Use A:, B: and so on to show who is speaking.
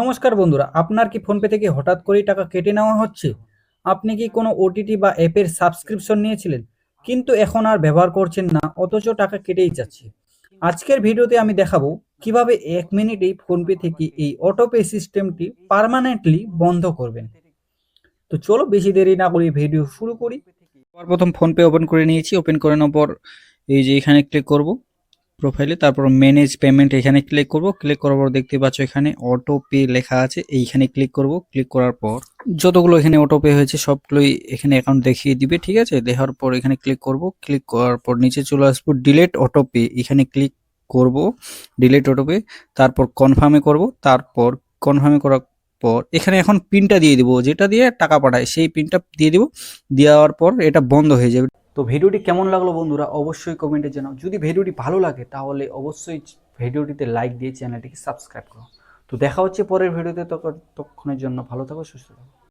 A: নমস্কার বন্ধুরা, আপনার কি ফোনপে থেকে হঠাৎ করেই টাকা কেটে নেওয়া হচ্ছে? আপনি কি কোনো ওটিটি বা অ্যাপের সাবস্ক্রিপশন নিয়েছিলেন কিন্তু এখন আর ব্যবহার করছেন না, অথচ টাকা কেটেই যাচ্ছে? আজকের ভিডিওতে আমি দেখাবো কিভাবে 1 মিনিটেই ফোনপে থেকে এই অটোপে সিস্টেমটি পার্মানেন্টলি বন্ধ করবেন। তো চলো বেশি দেরি না করি ভিডিও শুরু করি। সবার প্রথম ফোনপে ওপেন করে নিয়েছি। ওপেন করে নেওয়ার পর এই যে এখানে ক্লিক করব প্রোফাইলে, তারপর ম্যানেজ পেমেন্ট এখানে ক্লিক করব। ক্লিক করার পর দেখতে পাচ্ছ এখানে অটো পে লেখা আছে, এইখানে ক্লিক করব। ক্লিক করার পর যতগুলো এখানে অটো পে হয়েছে সবগুলোই এখানে অ্যাকাউন্ট দেখিয়ে দিবে, ঠিক আছে। দেখার পর এখানে ক্লিক করব। ক্লিক করার পর নিচে চলে আসবো ডিলিট অটো পে, এখানে ক্লিক করব ডিলিট অটো পে। তারপর কনফার্মে করব। তারপর কনফার্মে করার পর এখানে এখন পিনটা দিয়ে দিব, যেটা দিয়ে টাকা পাঠায় সেই পিনটা দিয়ে দিব। দেওয়ার পর এটা বন্ধ হয়ে যাবে। তো ভিডিওটি কেমন লাগলো বন্ধুরা, অবশ্যই কমেন্টে জানাও। যদি ভিডিওটি ভালো লাগে তাহলে অবশ্যই ভিডিওটিতে লাইক দিয়ে চ্যানেলটিকে সাবস্ক্রাইব করো। তো দেখা হচ্ছে পরের ভিডিওতে, ততক্ষণের জন্য ভালো থাকো, সুস্থ থাকো।